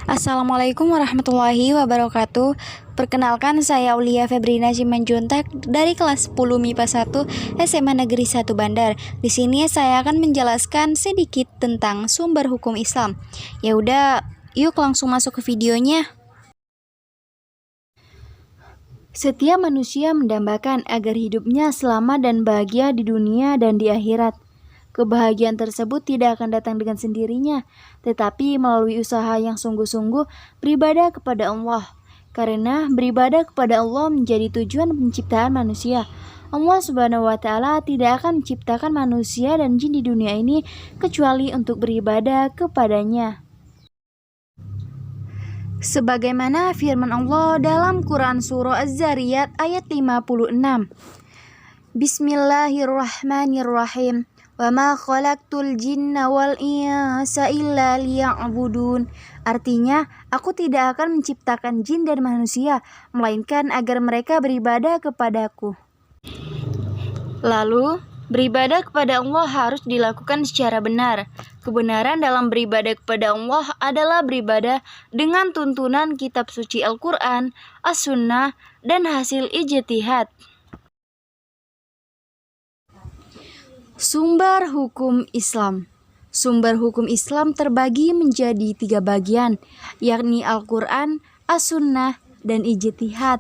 Assalamualaikum warahmatullahi wabarakatuh. Perkenalkan, saya Aulia Febrina Simanjuntak dari kelas 10 MIPA 1 SMA Negeri 1 Bandar. Di sini saya akan menjelaskan sedikit tentang sumber hukum Islam. Ya udah, yuk langsung masuk ke videonya. Setiap manusia mendambakan agar hidupnya selamat dan bahagia di dunia dan di akhirat. Kebahagiaan tersebut tidak akan datang dengan sendirinya, tetapi melalui usaha yang sungguh-sungguh beribadah kepada Allah. Karena beribadah kepada Allah menjadi tujuan penciptaan manusia. Allah Subhanahu wa Ta'ala tidak akan menciptakan manusia dan jin di dunia ini kecuali untuk beribadah kepadanya. Sebagaimana firman Allah dalam Quran Surah Az-Zariyat ayat 56. Bismillahirrahmanirrahim. Wa ma khalaqtul jinna wal insa illa liya'budun. Artinya, aku tidak akan menciptakan jin dan manusia, melainkan agar mereka beribadah kepadaku. Lalu, beribadah kepada Allah harus dilakukan secara benar. Kebenaran dalam beribadah kepada Allah adalah beribadah dengan tuntunan kitab suci Al-Quran, As-Sunnah, dan hasil ijtihad. Sumber hukum Islam. Sumber hukum Islam terbagi menjadi 3 bagian, yakni Al-Quran, As-Sunnah, dan ijtihad.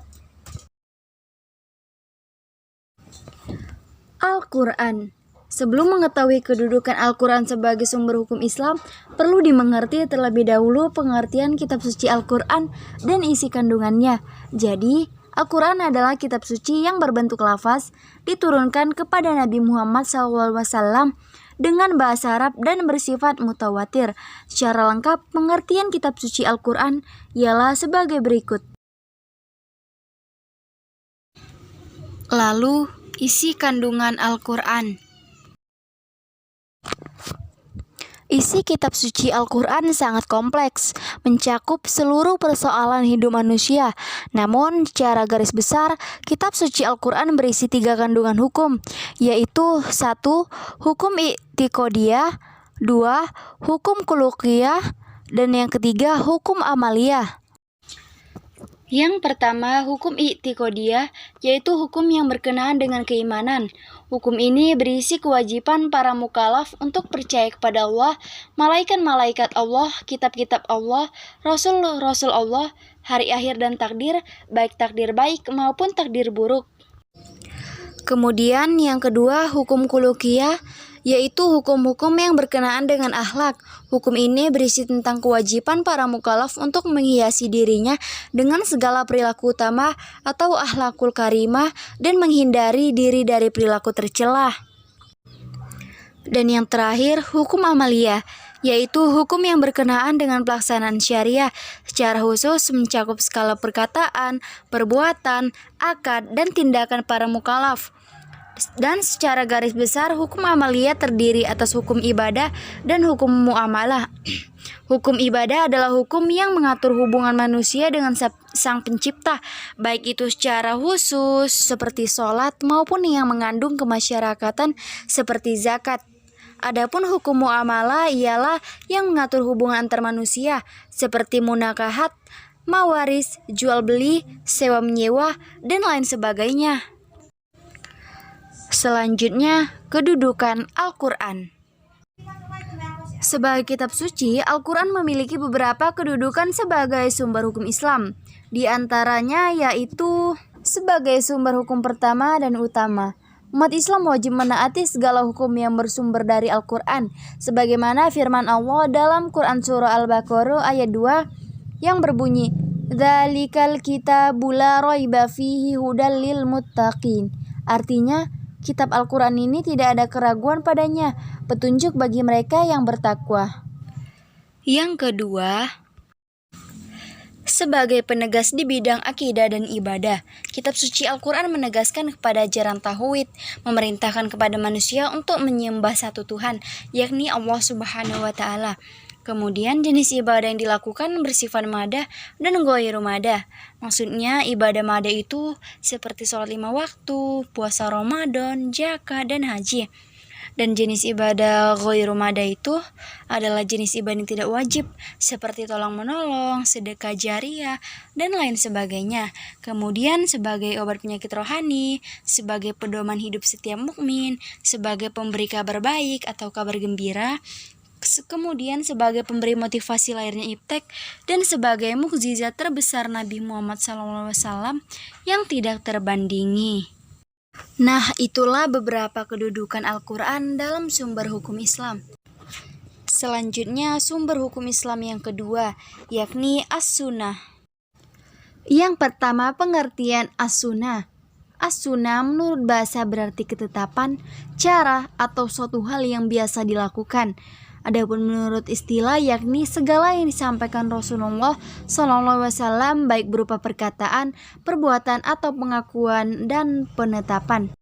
Al-Quran. Sebelum mengetahui kedudukan Al-Quran sebagai sumber hukum Islam, perlu dimengerti terlebih dahulu pengertian kitab suci Al-Quran dan isi kandungannya. Jadi, Al-Quran adalah kitab suci yang berbentuk lafaz, diturunkan kepada Nabi Muhammad SAW dengan bahasa Arab dan bersifat mutawatir. Secara lengkap, pengertian kitab suci Al-Quran ialah sebagai berikut. Lalu, isi kandungan Al-Quran. Isi kitab suci Al-Quran sangat kompleks, mencakup seluruh persoalan hidup manusia. Namun, secara garis besar, kitab suci Al-Quran berisi 3 kandungan hukum, yaitu 1. Hukum i'tiqodiyah, 2. Hukum khuluqiyah, dan yang ketiga, hukum amaliyah. Yang pertama, hukum i'tiqodiyah, yaitu hukum yang berkenaan dengan keimanan. Hukum ini berisi kewajiban para mukallaf untuk percaya kepada Allah, malaikat-malaikat Allah, kitab-kitab Allah, rasul-rasul Allah, hari akhir dan takdir, baik takdir baik maupun takdir buruk. Kemudian yang kedua, hukum khuluqiyah, yaitu hukum-hukum yang berkenaan dengan akhlak. Hukum ini berisi tentang kewajiban para mukallaf untuk menghiasi dirinya dengan segala perilaku utama atau akhlakul karimah dan menghindari diri dari perilaku tercela. Dan yang terakhir, hukum amaliyah, yaitu hukum yang berkenaan dengan pelaksanaan syariah, secara khusus mencakup skala perkataan, perbuatan, akad, dan tindakan para mukallaf. Dan secara garis besar, hukum amaliyah terdiri atas hukum ibadah dan hukum muamalah. Hukum ibadah adalah hukum yang mengatur hubungan manusia dengan Sang Pencipta, baik itu secara khusus seperti sholat maupun yang mengandung kemasyarakatan seperti zakat. Adapun hukum muamalah ialah yang mengatur hubungan antar manusia seperti munakahat, mawaris, jual beli, sewa menyewa, dan lain sebagainya. Selanjutnya, kedudukan Al-Quran. Sebagai kitab suci, Al-Quran memiliki beberapa kedudukan sebagai sumber hukum Islam. Di antaranya yaitu sebagai sumber hukum pertama dan utama. Umat Islam wajib menaati segala hukum yang bersumber dari Al-Quran, sebagaimana firman Allah dalam Quran Surah Al-Baqarah ayat 2 yang berbunyi, "Dzalikal kitabu la raiba fihi hudal lil muttaqin." Artinya, kitab Al-Quran ini tidak ada keraguan padanya, petunjuk bagi mereka yang bertakwa. Yang kedua, sebagai penegas di bidang akidah dan ibadah, kitab suci Al-Quran menegaskan kepada ajaran tauhid, memerintahkan kepada manusia untuk menyembah satu Tuhan, yakni Allah Subhanahu wa Ta'ala. Kemudian jenis ibadah yang dilakukan bersifat madah dan ghairu madah. Maksudnya ibadah madah itu seperti sholat 5 waktu, puasa Ramadan, zakat, dan haji. Dan jenis ibadah ghairu mada itu adalah jenis ibadah yang tidak wajib, seperti tolong menolong, sedekah jariah, dan lain sebagainya. Kemudian sebagai obat penyakit rohani, sebagai pedoman hidup setiap mukmin, sebagai pemberi kabar baik atau kabar gembira, kemudian sebagai pemberi motivasi lahirnya iptek, dan sebagai mukjizat terbesar Nabi Muhammad SAW yang tidak terbandingi. Nah, itulah beberapa kedudukan Al-Quran dalam sumber hukum Islam. Selanjutnya, sumber hukum Islam yang kedua, yakni As-Sunnah. Yang pertama, pengertian As-Sunnah. As-Sunnah menurut bahasa berarti ketetapan, cara, atau suatu hal yang biasa dilakukan. Adapun menurut istilah yakni segala yang disampaikan Rasulullah SAW baik berupa perkataan, perbuatan atau pengakuan dan penetapan.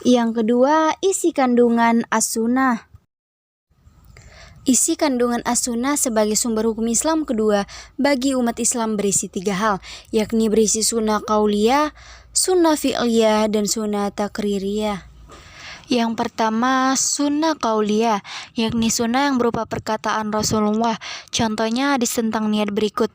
Yang kedua, isi kandungan As-Sunnah. Isi kandungan As-Sunnah sebagai sumber hukum Islam kedua bagi umat Islam berisi 3 hal, yakni berisi sunnah qauliyah, sunnah fi'liyah, dan sunnah takririyah. Yang pertama, sunnah qauliyah, yakni sunnah yang berupa perkataan Rasulullah. Contohnya hadis tentang niat berikut.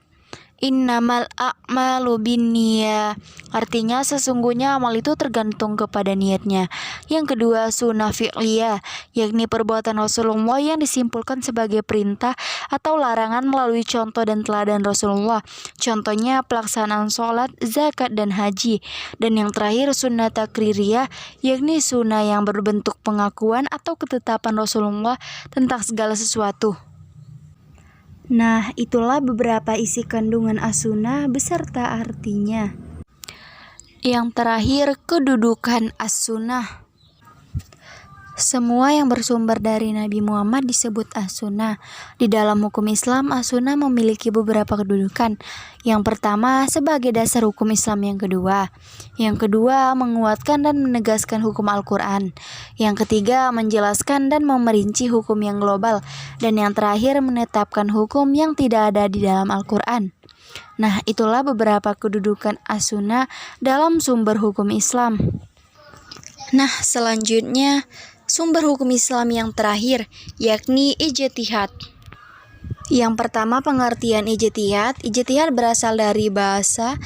Innamal a'malu binniyah. Artinya sesungguhnya amal itu tergantung kepada niatnya. Yang kedua, sunnah fi'liyah, yakni perbuatan Rasulullah yang disimpulkan sebagai perintah atau larangan melalui contoh dan teladan Rasulullah. Contohnya pelaksanaan sholat, zakat, dan haji. Dan yang terakhir, sunnah takririyah, yakni sunnah yang berbentuk pengakuan atau ketetapan Rasulullah tentang segala sesuatu. Nah, itulah beberapa isi kandungan As-Sunnah beserta artinya. Yang terakhir, kedudukan As-Sunnah. Semua yang bersumber dari Nabi Muhammad disebut As-Sunnah. Di dalam hukum Islam, As-Sunnah memiliki beberapa kedudukan. Yang pertama, sebagai dasar hukum Islam yang kedua. Yang kedua, menguatkan dan menegaskan hukum Al-Quran. Yang ketiga, menjelaskan dan memerinci hukum yang global. Dan yang terakhir, menetapkan hukum yang tidak ada di dalam Al-Quran. Nah, itulah beberapa kedudukan As-Sunnah dalam sumber hukum Islam. Nah, selanjutnya sumber hukum Islam yang terakhir, yakni ijtihad. Yang pertama, pengertian ijtihad. Ijtihad berasal dari bahasa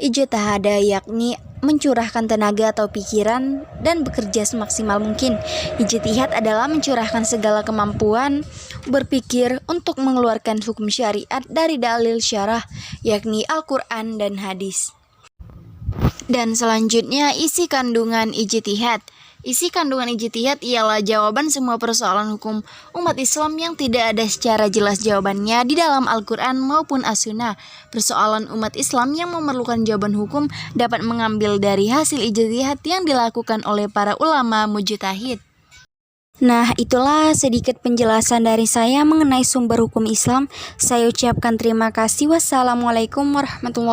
ijtihada, yakni mencurahkan tenaga atau pikiran dan bekerja semaksimal mungkin. Ijtihad adalah mencurahkan segala kemampuan berpikir untuk mengeluarkan hukum syariat dari dalil syarah, yakni Al-Quran dan hadis. Dan selanjutnya, isi kandungan ijtihad. Isi kandungan ijtihad ialah jawaban semua persoalan hukum umat Islam yang tidak ada secara jelas jawabannya di dalam Al-Quran maupun As-Sunnah. Persoalan umat Islam yang memerlukan jawaban hukum dapat mengambil dari hasil ijtihad yang dilakukan oleh para ulama mujtahid. Nah, itulah sedikit penjelasan dari saya mengenai sumber hukum Islam. Saya ucapkan terima kasih. Wassalamualaikum warahmatullahi wabarakatuh.